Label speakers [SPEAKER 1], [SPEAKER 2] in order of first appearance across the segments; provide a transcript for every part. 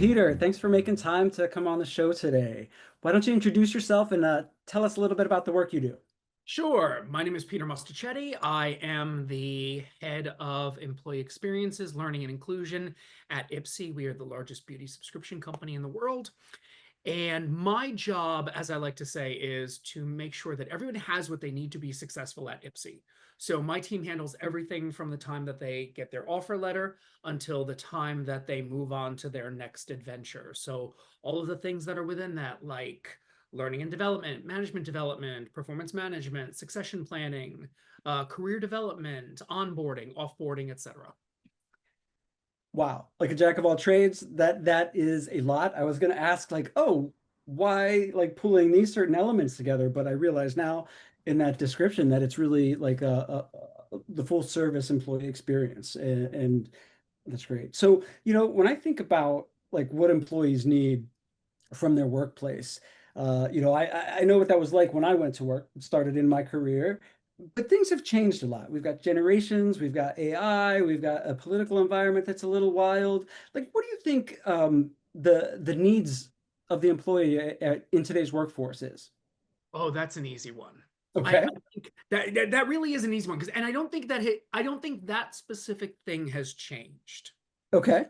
[SPEAKER 1] Peter, thanks for making time to come on the show today. Why don't you introduce yourself and tell us a little bit about the work you do?
[SPEAKER 2] Sure. My name is Peter Mostachetti. I am the head of employee experiences, learning, and inclusion at Ipsy. We are the largest beauty subscription company in the world. And my job, as I like to say, is to make sure that everyone has what they need to be successful at Ipsy. So my team handles everything from the time that they get their offer letter until the time that they move on to their next adventure. So all of the things that are within that, like learning and development, performance management, succession planning, career development, onboarding, offboarding, etc.
[SPEAKER 1] Wow, like a jack of all trades, that is a lot. I was going to ask like, oh, why like pulling these certain elements together, but I realize now in that description that it's really like the full service employee experience, and that's great. So, when I think about like what employees need from their workplace. I know what that was like when I went to work, started in my career, but things have changed a lot. We've got generations, we've got AI, we've got a political environment that's a little wild. Like, what do you think the needs of the employee in today's workforce is?
[SPEAKER 2] Oh, that's an easy one. I
[SPEAKER 1] Okay.
[SPEAKER 2] think that really is an easy one because, and I don't think that specific thing has changed.
[SPEAKER 1] Okay.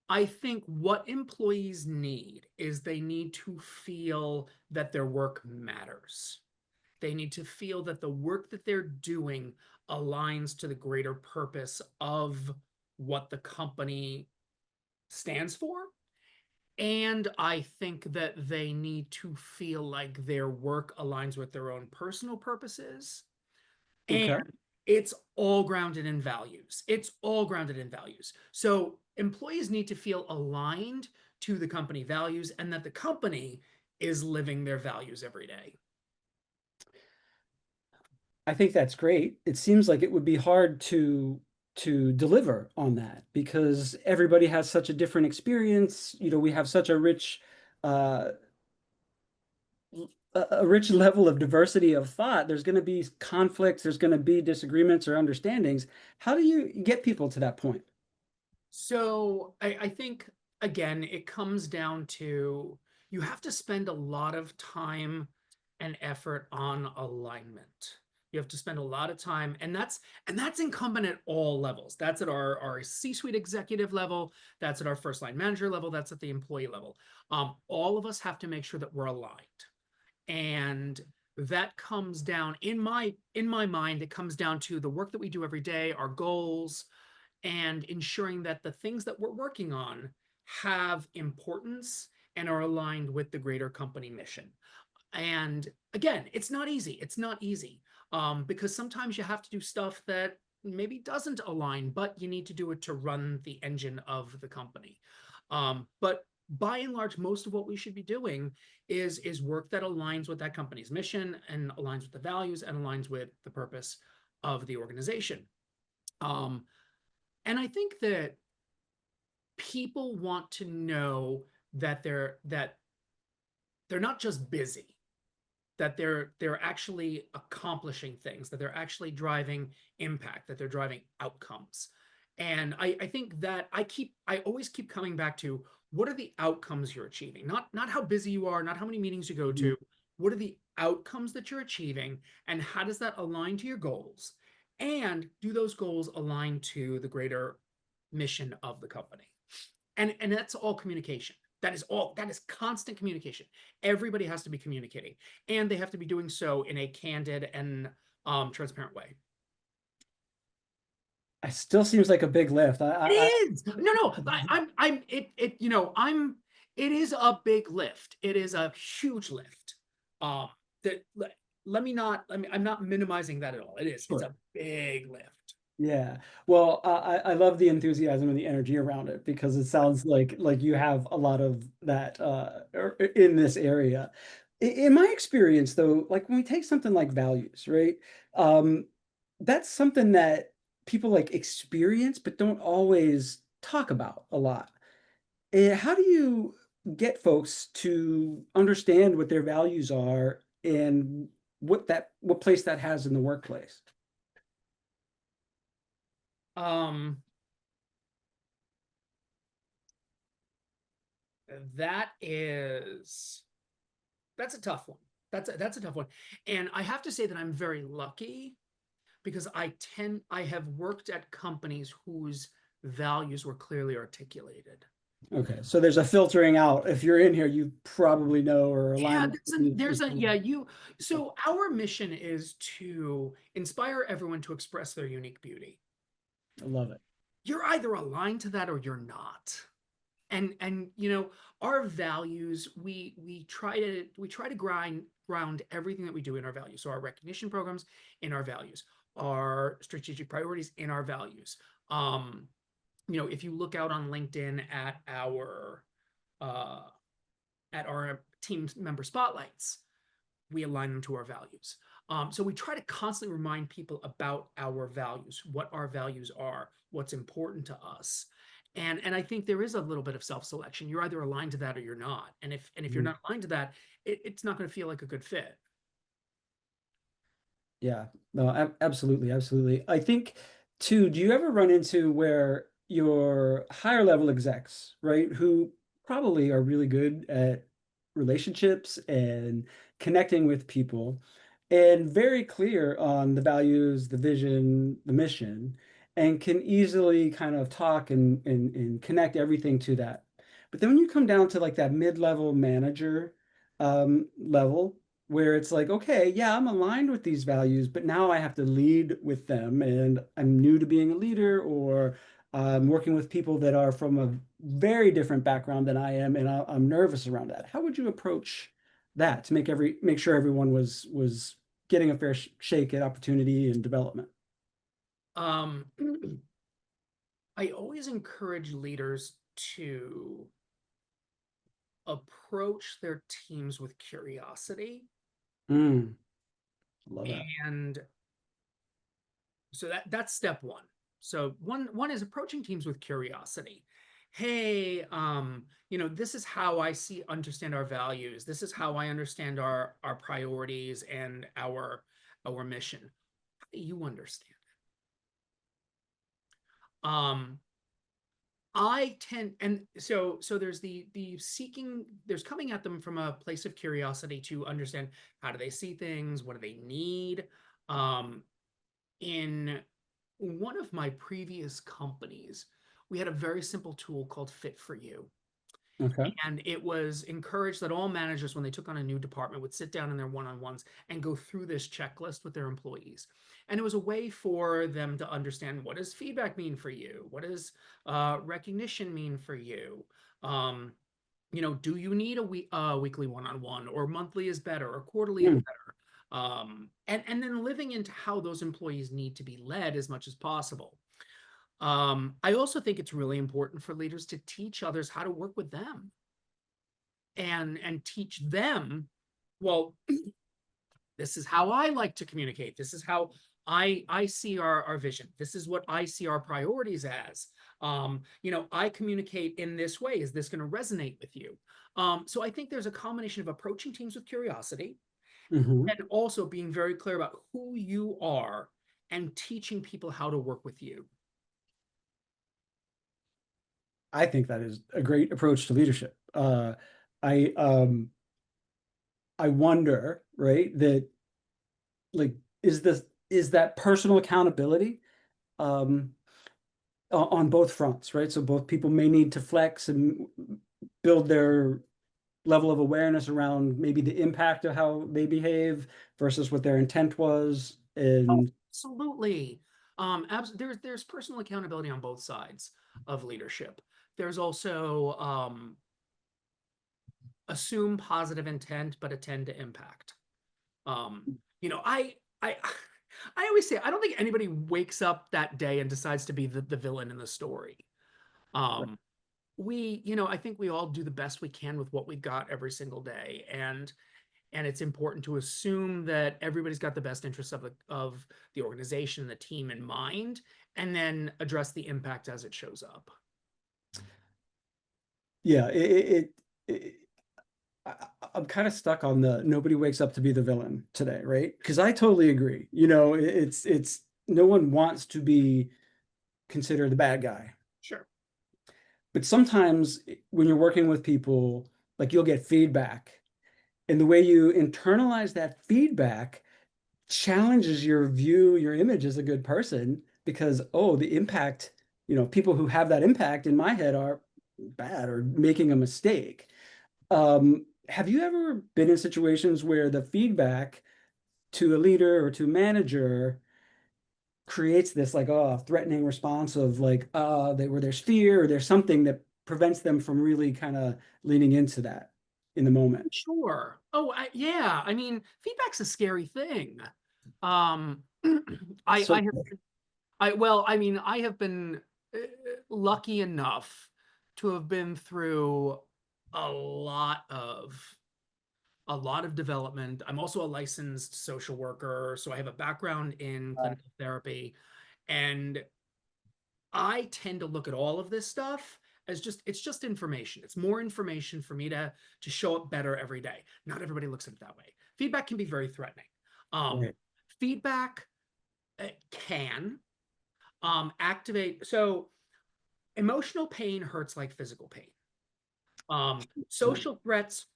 [SPEAKER 2] I think what employees need is they need to feel that their work matters. They need to feel that the work that they're doing aligns to the greater purpose of what the company stands for. And I think that they need to feel like their work aligns with their own personal purposes. And
[SPEAKER 1] Okay.
[SPEAKER 2] it's all grounded in values. It's all grounded in values. So employees need to feel aligned to the company values and that the company is living their values every day.
[SPEAKER 1] I think that's great. It seems like it would be hard to deliver on that because everybody has such a different experience. We have such uh, a rich level of diversity of thought. There's going to be conflicts, there's going to be disagreements or understandings. How do you get people to that point?
[SPEAKER 2] So I think, again, it comes down to you have to spend a lot of time and effort on alignment. You have to spend a lot of time, and that's incumbent at all levels. That's at our C-suite executive level, that's at our first line manager level, that's at the employee level. All of us have to make sure that we're aligned. And that comes down in my mind, it comes down to the work that we do every day, our goals, and ensuring that the things that we're working on have importance and are aligned with the greater company mission. And again, it's not easy. It's not easy because sometimes you have to do stuff that maybe doesn't align, but you need to do it to run the engine of the company. But by and large, most of what we should be doing is work that aligns with that company's mission and aligns with the values and aligns with the purpose of the organization. Um, and I think that people want to know that they're not just busy, that they're actually accomplishing things, that they're actually driving impact, that they're driving outcomes. And I think that I always keep coming back to what are the outcomes you're achieving? Not how busy you are, not how many meetings you go
[SPEAKER 1] Mhm.
[SPEAKER 2] to. What are the outcomes that you're achieving, and how does that align to your goals? And do those goals align to the greater mission of the company? And that's all communication. That is constant communication. Everybody has to be communicating, and they have to be doing so in a candid and transparent way.
[SPEAKER 1] It still seems like a big lift.
[SPEAKER 2] It is. No, I'm it you know I'm it is a big lift. It is a huge lift. um that let me not let me I'm not minimizing that at all. It's
[SPEAKER 1] Sure.
[SPEAKER 2] a big lift.
[SPEAKER 1] Yeah. Well, I love the enthusiasm and the energy around it because it sounds like you have a lot of that in this area. In my experience, though, like when we take something like values, right? Um, that's something that people like experience but don't always talk about a lot. And how do you get folks to understand what their values are and what place that has in the workplace?
[SPEAKER 2] um That is that's a tough one. That's a tough one. And I have to say that I'm very lucky because I have worked at companies whose values were clearly articulated.
[SPEAKER 1] Okay, so there's a filtering out. If you're in here, you probably know or
[SPEAKER 2] Yeah,
[SPEAKER 1] align with
[SPEAKER 2] there's a yeah, you so our mission is to inspire everyone to express their unique beauty.
[SPEAKER 1] I love it.
[SPEAKER 2] You're either aligned to that or you're not. And our values, we try to ground everything that we do in our values. So our recognition programs in our values, our strategic priorities in our values. If you look out on LinkedIn uh at our team member spotlights, we align them to our values. So we try to constantly remind people about our values, what our values are, what's important to us. And I think there is a little bit of self-selection. You're either aligned to that or you're not. And if you're
[SPEAKER 1] Mhm.
[SPEAKER 2] not aligned to that, it's not going to feel like a good fit.
[SPEAKER 1] Yeah, no, absolutely, absolutely. I think too, do you ever run into where your higher level execs, right, who probably are really good at relationships and connecting with people and very clear on the values, the vision, the mission, and can easily kind of talk and connect everything to that. But then when you come down to like that mid-level manager level, where it's like, okay, yeah, I'm aligned with these values, but now I have to lead with them, and I'm new to being a leader, or I'm working with people that are from a very different background than I am, and I'm nervous around that. How would you approach that to make sure everyone was getting a fair shake at opportunity and development?
[SPEAKER 2] Um, I always encourage leaders to approach their teams with curiosity.
[SPEAKER 1] Mm, love that.
[SPEAKER 2] And so that's step one. So one is approaching teams with curiosity. Hey, this is how I understand our values. This is how I understand our priorities and our mission. How do you understand it? I tend and so there's the seeking, there's coming at them from a place of curiosity to understand how do they see things, what do they need. In one of my previous companies, we had a very simple tool called Fit for You.
[SPEAKER 1] Okay.
[SPEAKER 2] And it was encouraged that all managers, when they took on a new department, would sit down in their one on ones and go through this checklist with their employees. And it was a way for them to understand, what does feedback mean for you? What does recognition mean for you? Um, do you need a weekly one on one, or monthly is better, or quarterly is
[SPEAKER 1] Mm,
[SPEAKER 2] better? And then living into how those employees need to be led as much as possible. I also think it's really important for leaders to teach others how to work with them and teach them, well, this is how I like to communicate. This is how I see our vision. This is what I see our priorities as. I communicate in this way. Is this going to resonate with you? So I think there's a combination of approaching teams with curiosity
[SPEAKER 1] mhm.
[SPEAKER 2] and also being very clear about who you are and teaching people how to work with you.
[SPEAKER 1] I think that is a great approach to leadership. I I wonder, right, that like is that personal accountability um on both fronts, right? So both people may need to flex and build their level of awareness around maybe the impact of how they behave versus what their intent was.
[SPEAKER 2] Oh,
[SPEAKER 1] And
[SPEAKER 2] absolutely. There's personal accountability on both sides of leadership. There's also assume positive intent, but attend to impact. Um, you know, I I always say I don't think anybody wakes up that day and decides to be the villain in the story. Um, I think we all do the best we can with what we got every single day, and it's important to assume that everybody's got the best interests of the organization and the team in mind, and then address the impact as it shows up.
[SPEAKER 1] yeah, it I'm kind of stuck on the nobody wakes up to be the villain today, right? Because I totally agree. No one wants to be considered the bad guy.
[SPEAKER 2] Sure.
[SPEAKER 1] But sometimes when you're working with people, like you'll get feedback, and the way you internalize that feedback challenges your view, your image as a good person, because, oh, the impact, people who have that impact in my head are bad or making a mistake. Have you ever been in situations where the feedback to a leader or to a manager creates this like, oh, threatening response of like, where there's fear or there's something that prevents them from really kind of leaning into that in the moment?
[SPEAKER 2] Sure. Oh, yeah. I mean, feedback's a scary thing. Um, I
[SPEAKER 1] So,
[SPEAKER 2] have, well, I mean, I have been uh, lucky enough to have been through a lot of a lot of development. I'm also a licensed social worker, so I have a background in clinical therapy, and I tend to look at all of this stuff as just it's just information. It's more information for me to show up better every day. Not everybody looks at it that way. Feedback can be very threatening. Um,
[SPEAKER 1] right.
[SPEAKER 2] feedback can activate. So emotional pain hurts like physical pain. Social threats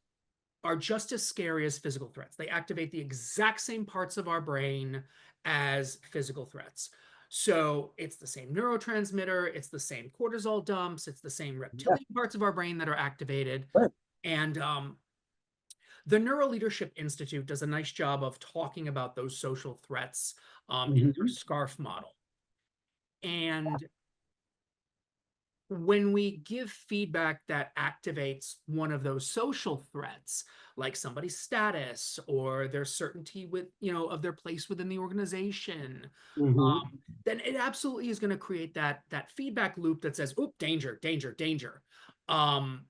[SPEAKER 2] are just as scary as physical threats. They activate the exact same parts of our brain as physical threats. So it's the same neurotransmitter, it's the same cortisol dumps, it's the same
[SPEAKER 1] Yeah,
[SPEAKER 2] reptilian parts of our brain that are activated.
[SPEAKER 1] right.
[SPEAKER 2] And the Neuroleadership Institute does a nice job of talking about those social threats in their
[SPEAKER 1] Mhm.
[SPEAKER 2] SCARF model. And when we give feedback that activates one of those social threats, like somebody's status or their certainty with, of their place within the organization,
[SPEAKER 1] Mhm.
[SPEAKER 2] then it absolutely is going to create that feedback loop that says, "Oop, danger, danger, danger." Um,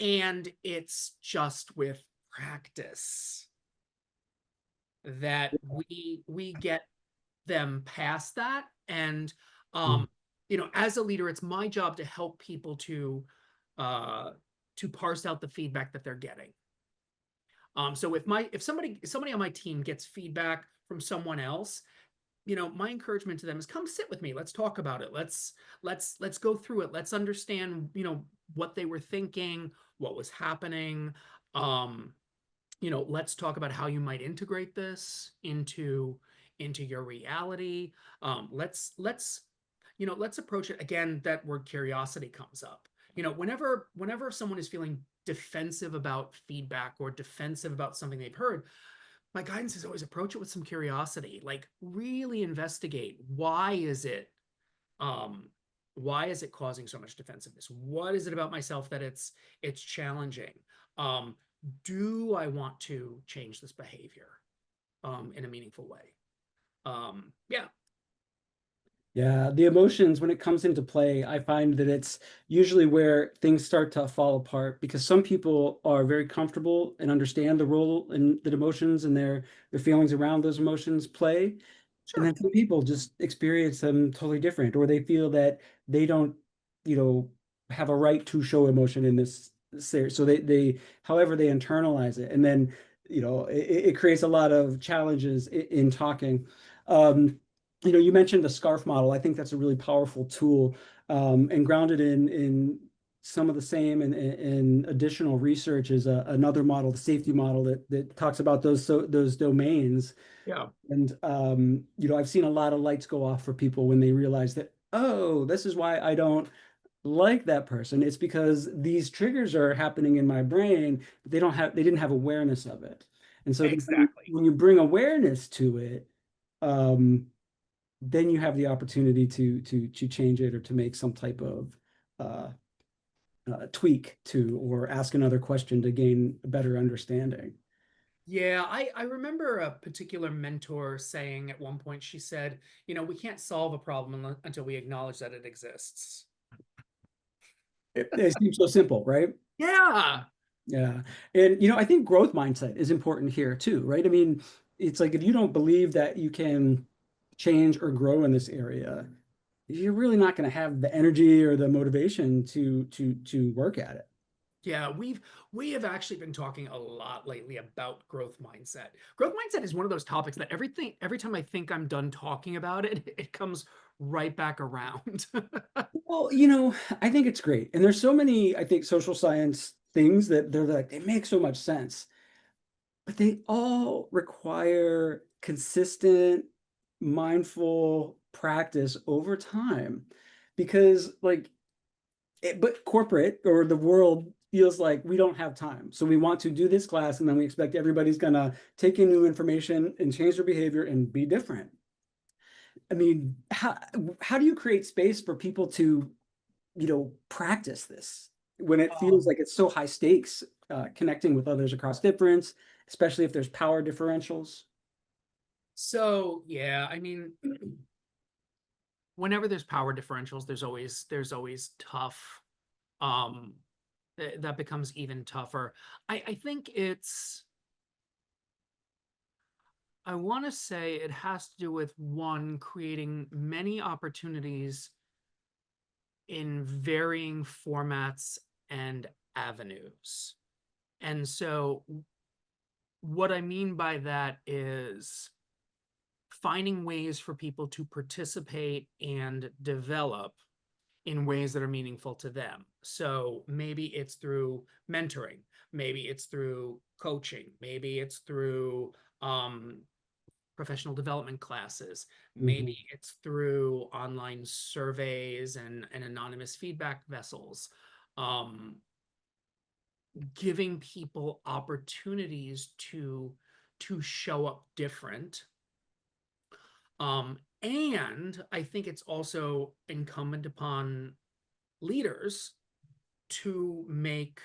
[SPEAKER 2] and it's just with practice that we get them past that. And
[SPEAKER 1] Mhm.
[SPEAKER 2] as a leader, it's my job to help people uh to parse out the feedback that they're getting. So if somebody on my team gets feedback from someone else, my encouragement to them is, come sit with me, let's talk about it, let's go through it, let's understand what they were thinking, what was happening. um let's talk about how you might integrate this into your reality. Let's approach it again. That word curiosity comes up. Whenever someone is feeling defensive about feedback or defensive about something they've heard, my guidance is always approach it with some curiosity. Like, really investigate, um why is it causing so much defensiveness? What is it about myself that it's challenging? um do I want to change this behavior in a meaningful way? Yeah.
[SPEAKER 1] Yeah, the emotions, when it comes into play, I find that it's usually where things start to fall apart because some people are very comfortable and understand the role and that emotions and their feelings around those emotions play. And
[SPEAKER 2] Sure.
[SPEAKER 1] then some people just experience them totally different, or they feel that they don't, you know, have a right to show emotion in this series. So however they internalize it, and then, it creates a lot of challenges in talking. Um, you mentioned the scarf model. I think that's a really powerful tool, and grounded in some of the same and additional research is another model, the safety model that talks about those domains.
[SPEAKER 2] Yeah.
[SPEAKER 1] And I've seen a lot of lights go off for people when they realize that, oh, this is why I don't like that person. It's because these triggers are happening in my brain, but they didn't have awareness of it. And so then
[SPEAKER 2] Exactly.
[SPEAKER 1] when you bring awareness to it, um, then you have the opportunity to change it or to make some type of uh, tweak to or ask another question to gain a better understanding.
[SPEAKER 2] Yeah, I remember a particular mentor saying at one point, she said, we can't solve a problem until we acknowledge that it exists.
[SPEAKER 1] It seems so simple, right?
[SPEAKER 2] Yeah.
[SPEAKER 1] Yeah. And I think growth mindset is important here too, right? I mean, it's like if you don't believe that you can change or grow in this area, you're really not going to have the energy or the motivation to work at it.
[SPEAKER 2] Yeah, we have actually been talking a lot lately about growth mindset. Growth mindset is one of those topics that every time I think I'm done talking about it, it comes right back around.
[SPEAKER 1] Well, I think it's great. And there's so many, I think, social science things that they're like, they make so much sense, but they all require consistent, mindful practice over time. Because, like, but corporate or the world feels like we don't have time. So we want to do this class, and then we expect everybody's going to take in new information and change their behavior and be different. I mean, how do you create space for people to practice this when it feels
[SPEAKER 2] Um,
[SPEAKER 1] like it's so high stakes, connecting with others across difference, especially if there's power differentials?
[SPEAKER 2] so yeah, I mean, whenever there's power differentials, there's always tough. Um, that becomes even tougher. I think I want to say it has to do with one, creating many opportunities in varying formats and avenues. And so, what I mean by that is finding ways for people to participate and develop in ways that are meaningful to them. So maybe it's through mentoring, maybe it's through coaching, maybe it's through professional development classes, maybe
[SPEAKER 1] Mhm.
[SPEAKER 2] it's through online surveys and anonymous feedback vessels. Um, Giving people opportunities to show up different. And I think it's also incumbent upon leaders to make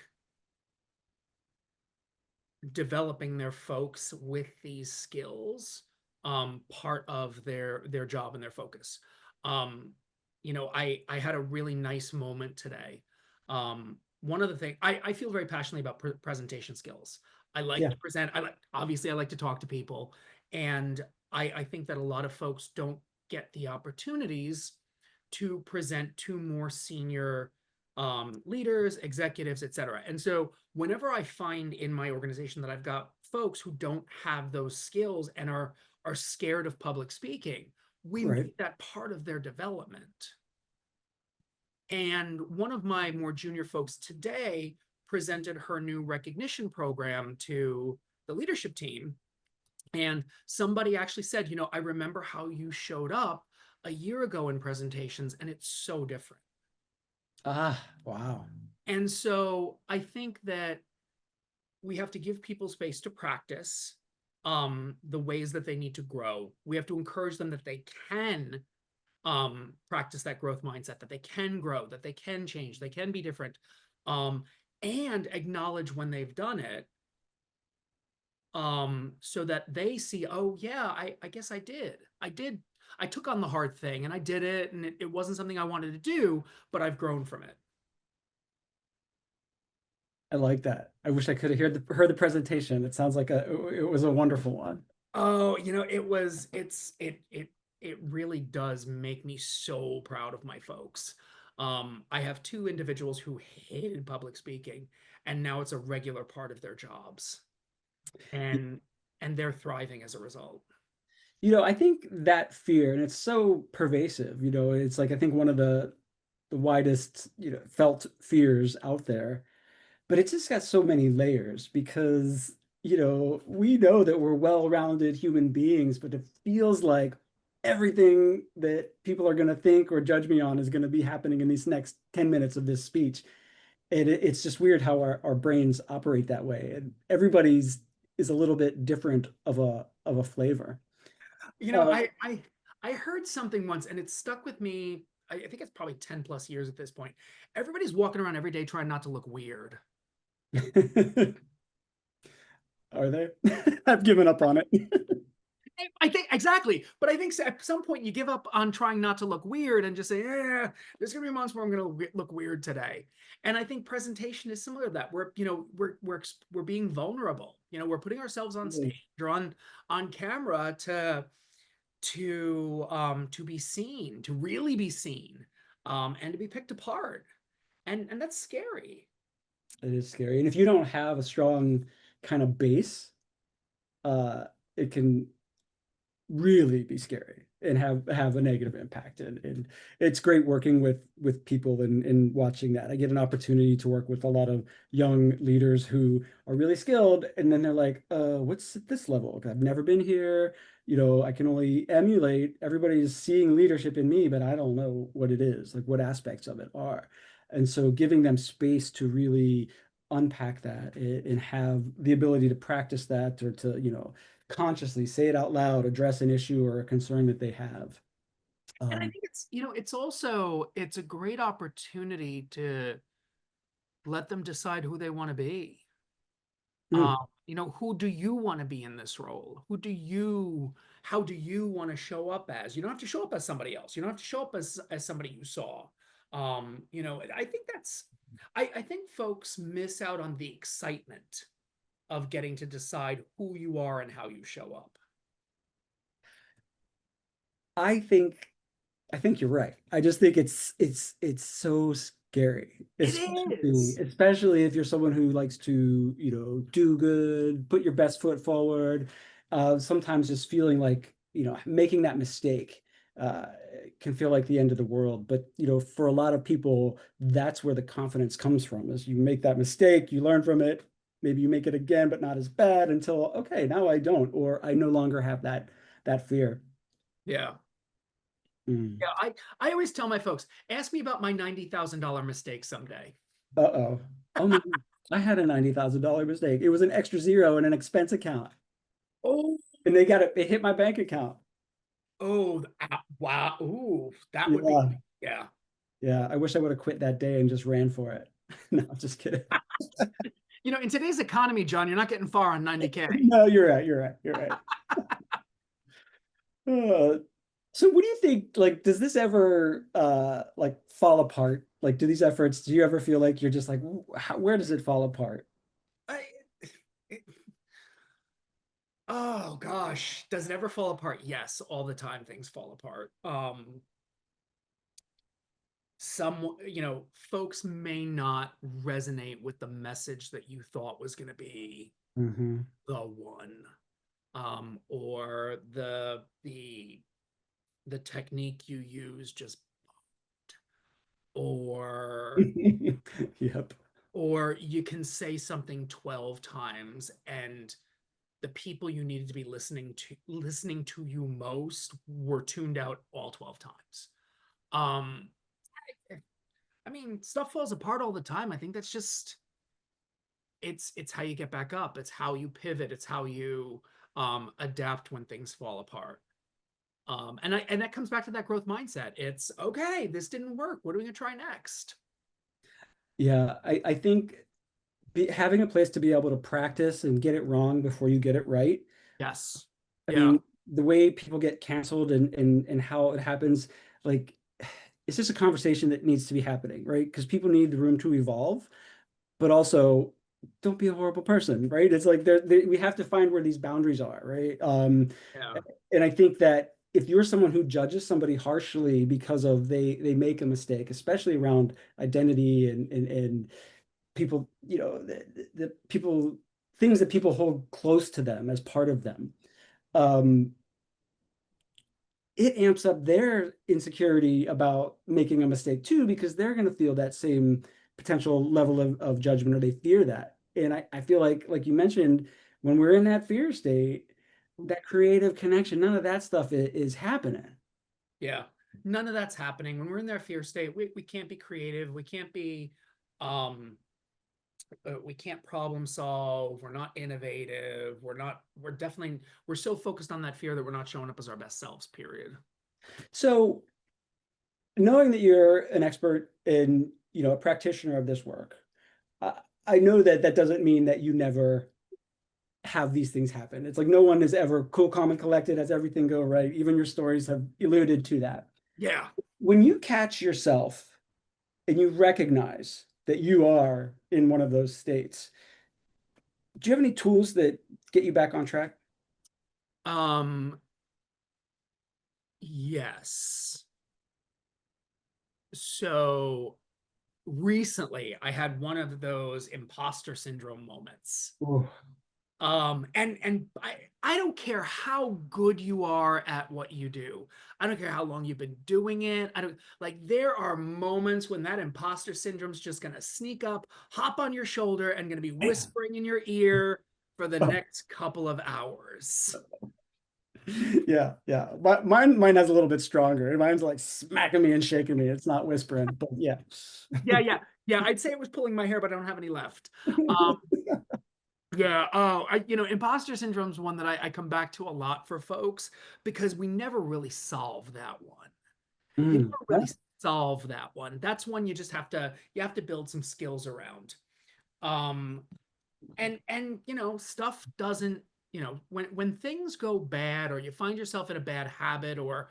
[SPEAKER 2] developing their folks with these skills part of their job and their focus. um I had a really nice moment today. One of the things I feel very passionately about presentation skills. I like
[SPEAKER 1] Yeah,
[SPEAKER 2] to present. I like to talk to people, and I think that a lot of folks don't get the opportunities to present to more senior leaders, executives, et cetera. And so whenever I find in my organization that I've got folks who don't have those skills and are scared of public speaking, we
[SPEAKER 1] right.
[SPEAKER 2] make that part of their development. And one of my more junior folks today presented her new recognition program to the leadership team. And somebody actually said, I remember how you showed up a year ago in presentations, and it's so different.
[SPEAKER 1] Ah, wow.
[SPEAKER 2] And so I think that we have to give people space to practice the ways that they need to grow. We have to encourage them that they can practice that growth mindset, that they can grow, that they can change, they can be different, um, and acknowledge when they've done it, so that they see, oh yeah, I guess I took on the hard thing and I did it, and it wasn't something I wanted to do, but I've grown from it.
[SPEAKER 1] I like that. I wish I could have heard the presentation. It sounds like it was a wonderful one.
[SPEAKER 2] Oh, it really does make me so proud of my folks. I have two individuals who hated public speaking, and now it's a regular part of their jobs, and and they're thriving as a result.
[SPEAKER 1] I think that fear, and it's so pervasive, it's like I think one of the widest, felt fears out there. But it's just got so many layers because, we know that we're well-rounded human beings, but it feels like everything that people are going to think or judge me on is going to be happening in these next 10 minutes of this speech. And it's just weird how our brains operate that way. And everybody's is a little bit different of a flavor.
[SPEAKER 2] You know,
[SPEAKER 1] Uh,
[SPEAKER 2] I heard something once, and it stuck with me. I think it's probably 10 plus years at this point. Everybody's walking around every day trying not to look weird.
[SPEAKER 1] are they? I've given up on it.
[SPEAKER 2] I think exactly, but I think at some point you give up on trying not to look weird and just say, "Yeah, there's gonna be months where I'm gonna look weird today." And I think presentation is similar to that. We're being vulnerable. We're putting ourselves on stage or on camera to be seen, to really be seen, and to be picked apart, and that's scary.
[SPEAKER 1] It is scary. And if you don't have a strong kind of base, uh, it can really be scary and have a negative impact. And it's great working with people and watching that. I get an opportunity to work with a lot of young leaders who are really skilled, and then they're like, what's at this level? I've never been here. I can only emulate. Everybody's seeing leadership in me, but I don't know what it is, like what aspects of it are. And so giving them space to really unpack that and have the ability to practice that or to, consciously say it out loud, address an issue or a concern that they have.
[SPEAKER 2] And I
[SPEAKER 1] Um,
[SPEAKER 2] think it's also, it's a great opportunity to let them decide who they want to be.
[SPEAKER 1] mm,
[SPEAKER 2] Who do you want to be in this role? How do you want to show up as? You don't have to show up as somebody else. You don't have to show up as somebody you saw. I think I think folks miss out on the excitement of getting to decide who you are and how you show up.
[SPEAKER 1] I think I think you're right. I just think it's so scary,
[SPEAKER 2] It
[SPEAKER 1] especially
[SPEAKER 2] is.
[SPEAKER 1] especially if you're someone who likes to, do good, put your best foot forward. Sometimes just feeling like, making that mistake uh, can feel like the end of the world. But, for a lot of people, that's where the confidence comes from, is you make that mistake, you learn from it, maybe you make it again, but not as bad until, okay, now I don't, or I no longer have that fear.
[SPEAKER 2] Yeah.
[SPEAKER 1] Mm.
[SPEAKER 2] Yeah, I always tell my folks, ask me about my $90,000 mistake someday.
[SPEAKER 1] Uh-oh. Oh my God. I had a $90,000 mistake. It was an extra zero in an expense account.
[SPEAKER 2] Oh,
[SPEAKER 1] And it hit my bank account.
[SPEAKER 2] wow. Ooh, that would be,
[SPEAKER 1] Yeah.
[SPEAKER 2] yeah.
[SPEAKER 1] Yeah. I wish I would have quit that day and just ran for it. No, just kidding.
[SPEAKER 2] In today's economy, John, you're not getting far on 90K.
[SPEAKER 1] No, you're right. You're right. You're right. Uh, so what do you think? Like, does this ever like fall apart? Like, do you ever feel like you're just like, where does it fall apart?
[SPEAKER 2] I, oh gosh, does it ever fall apart? Yes, all the time things fall apart. Folks may not resonate with the message that you thought was going to be
[SPEAKER 1] Hmm.
[SPEAKER 2] the one, or the technique you use just, or
[SPEAKER 1] Yep.
[SPEAKER 2] or you can say something 12 times and the people you needed to be listening to you most were tuned out all 12 times. um I mean, stuff falls apart all the time. I think that's just, it's how you get back up, it's how you pivot, it's how you adapt when things fall apart. And that comes back to that growth mindset. It's okay, this didn't work, what are we gonna try next?
[SPEAKER 1] Yeah, I think having a place to be able to practice and get it wrong before you get it right.
[SPEAKER 2] Yes.
[SPEAKER 1] I
[SPEAKER 2] Yeah.
[SPEAKER 1] mean, the way people get canceled and how it happens, like it's just a conversation that needs to be happening, right? Because people need the room to evolve, but also don't be a horrible person, right? It's like we have to find where these boundaries are, right?
[SPEAKER 2] Yeah.
[SPEAKER 1] And I think that if you're someone who judges somebody harshly because of they make a mistake, especially around identity and people, the people things that people hold close to them as part of them, um, it amps up their insecurity about making a mistake too, because they're going to feel that same potential level of judgment, or they fear that. And I feel like you mentioned, when we're in that fear state, that creative connection, none of that stuff is happening.
[SPEAKER 2] Yeah, none of that's happening when we're in their fear state. We can't be creative, um we can't problem solve, we're not innovative, we're so focused on that fear that we're not showing up as our best selves, period.
[SPEAKER 1] So knowing that you're an expert in, a practitioner of this work, I, I know that that doesn't mean that you never have these things happen. It's like no one is ever cool, calm, and collected, has everything go right. Even your stories have alluded to that.
[SPEAKER 2] Yeah.
[SPEAKER 1] When you catch yourself and you recognize that you are in one of those states, do you have any tools that get you back on track?
[SPEAKER 2] um yes. So recently I had one of those imposter syndrome moments.
[SPEAKER 1] Ooh.
[SPEAKER 2] And I don't care how good you are at what you do. I don't care how long you've been doing it. I don't like there are moments when that imposter syndrome's just gonna sneak up, hop on your shoulder, and gonna be whispering in your ear for the next couple of hours.
[SPEAKER 1] Yeah, yeah. Mine has a little bit stronger. Mine's like smacking me and shaking me. It's not whispering, but yeah.
[SPEAKER 2] Yeah, yeah, yeah. I'd say it was pulling my hair, but I don't have any left. Um, yeah. Oh, imposter syndrome is one that I come back to a lot for folks because we never really solve that one. You
[SPEAKER 1] Mm,
[SPEAKER 2] never
[SPEAKER 1] yeah,
[SPEAKER 2] really solve that one. That's one you have to build some skills around. Um, and stuff doesn't, when things go bad or you find yourself in a bad habit or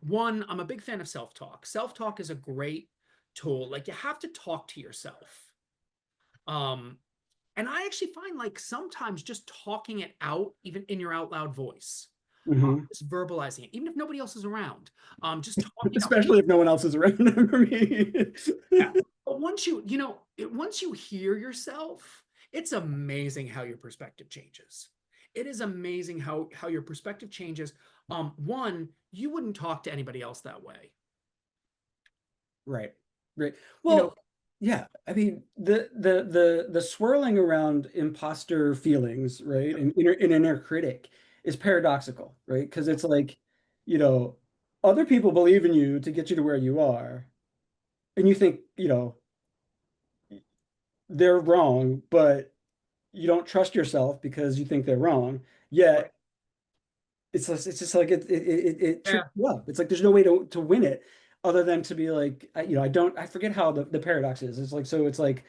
[SPEAKER 2] one, I'm a big fan of self-talk. Self-talk is a great tool. Like you have to talk to yourself. Um, and I actually find like sometimes just talking it out, even in your out loud voice,
[SPEAKER 1] hmm.
[SPEAKER 2] just verbalizing it, even if nobody else is around, just talking out.
[SPEAKER 1] Especially if no one else is around for me.
[SPEAKER 2] Yeah. But once you hear yourself, it's amazing how your perspective changes. It is amazing how your perspective changes. One, you wouldn't talk to anybody else that way.
[SPEAKER 1] Right. Right.
[SPEAKER 2] You know,
[SPEAKER 1] Well, yeah. I mean, the swirling around imposter feelings, right, and inner critic is paradoxical, right? Because it's like, you know, other people believe in you to get you to where you are, and you think, they're wrong, but you don't trust yourself because you think they're wrong.
[SPEAKER 2] right.
[SPEAKER 1] Yet it's just like it trips
[SPEAKER 2] Yeah.
[SPEAKER 1] you up. It's like there's no way to win it other than to be like, I forget how the paradox is. It's like, so it's like,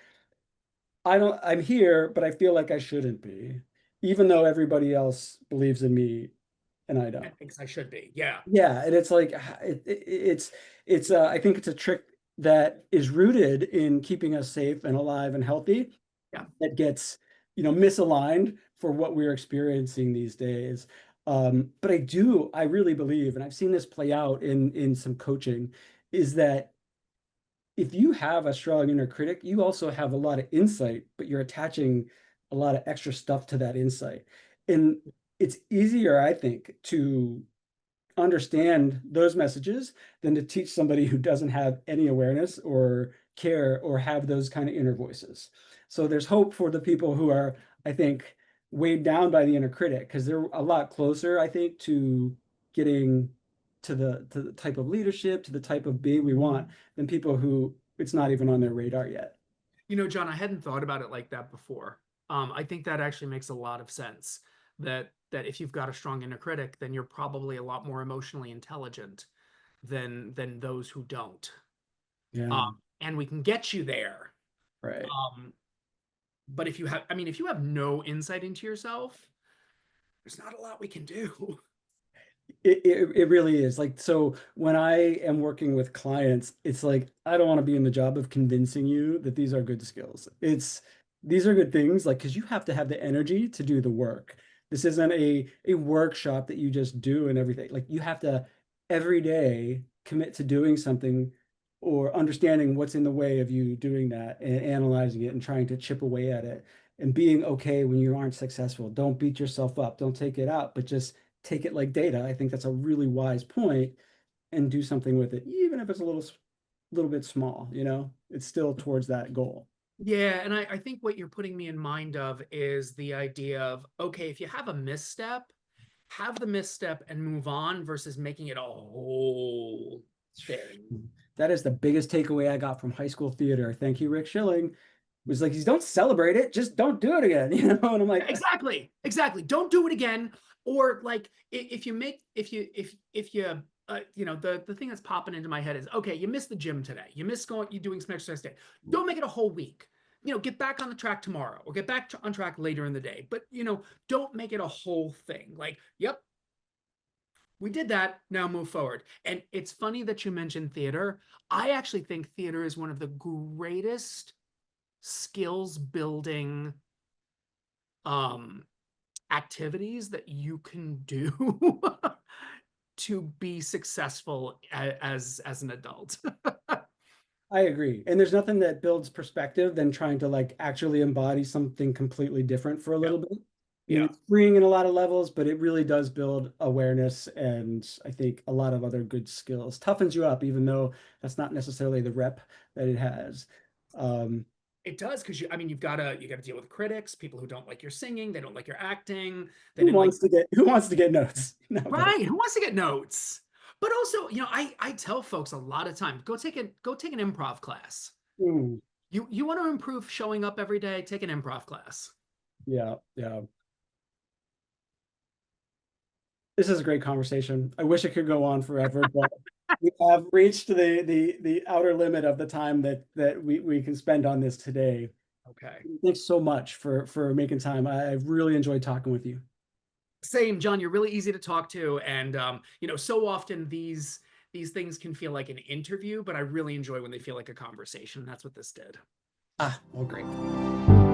[SPEAKER 1] I'm here, but I feel like I shouldn't be, even though everybody else believes in me and I
[SPEAKER 2] I
[SPEAKER 1] don't.
[SPEAKER 2] think I should be. Yeah.
[SPEAKER 1] Yeah, and it's like it's I think it's a trick that is rooted in keeping us safe and alive and healthy
[SPEAKER 2] Yeah.
[SPEAKER 1] that gets, misaligned for what we're experiencing these days. But I really believe, and I've seen this play out in some coaching, is that if you have a strong inner critic, you also have a lot of insight, but you're attaching a lot of extra stuff to that insight. And it's easier, I think, to understand those messages than to teach somebody who doesn't have any awareness or care or have those kind of inner voices. So there's hope for the people who are, I think, weighed down by the inner critic because they're a lot closer, I think, to getting to the type of leadership, to the type of being we want than people who it's not even on their radar yet.
[SPEAKER 2] John, I hadn't thought about it like that before. I think that actually makes a lot of sense. That if you've got a strong inner critic, then you're probably a lot more emotionally intelligent than those who don't. Um,
[SPEAKER 1] Yeah,
[SPEAKER 2] and we can get you there.
[SPEAKER 1] right.
[SPEAKER 2] Um, but if you have no insight into yourself, there's not a lot we can do.
[SPEAKER 1] It really is like, so when I am working with clients, it's like I don't want to be in the job of convincing you that these are good skills. These are good things, like, because you have to have the energy to do the work. This isn't a workshop that you just do and everything. Like you have to every day commit to doing something or understanding what's in the way of you doing that and analyzing it and trying to chip away at it and being okay when you aren't successful. Don't beat yourself up. Don't take it out, but just take it like data. I think that's a really wise point and do something with it, even if it's a little bit small, it's still towards that goal.
[SPEAKER 2] Yeah, and I think what you're putting me in mind of is the idea of, okay, if you have a misstep, have the misstep and move on versus making it a whole thing.
[SPEAKER 1] That is the biggest takeaway I got from high school theater. Thank you, Rick Schilling. Was like, don't celebrate it, just don't do it again, And I'm like,
[SPEAKER 2] Exactly, exactly. Don't do it again. Or like if you make if you the thing that's popping into my head is, okay, you missed the gym today. You doing some exercise today. Don't make it a whole week. Get back on the track tomorrow or get back on track later in the day. But don't make it a whole thing. Like, yep, we did that. Now move forward. And it's funny that you mentioned theater. I actually think theater is one of the greatest skills building um activities that you can do to be successful as an adult.
[SPEAKER 1] I agree. And there's nothing that builds perspective than trying to like actually embody something completely different for a
[SPEAKER 2] Yeah.
[SPEAKER 1] little bit. I mean,
[SPEAKER 2] Yeah.
[SPEAKER 1] it's freeing in a lot of levels, but it really does build awareness and I think a lot of other good skills. Toughens you up, even though that's not necessarily the rep that it has. Um,
[SPEAKER 2] It does, because I mean, you gotta deal with critics, people who don't like your singing, they don't like your acting, they
[SPEAKER 1] who
[SPEAKER 2] didn't like.
[SPEAKER 1] wants to get notes nowadays?
[SPEAKER 2] Right, who wants to get notes? But also, I tell folks a lot of time, go take an improv class.
[SPEAKER 1] Mm,
[SPEAKER 2] You want to improve showing up every day, take an improv class.
[SPEAKER 1] yeah, yeah. This is a great conversation. I wish it could go on forever, but we have reached the outer limit of the time that we can spend on this today.
[SPEAKER 2] Okay.
[SPEAKER 1] Thanks so much for making time. I've really enjoyed talking with you.
[SPEAKER 2] Same, John, you're really easy to talk to. And so often these things can feel like an interview, but I really enjoy when they feel like a conversation. And that's what this did.
[SPEAKER 1] Ah, well, great.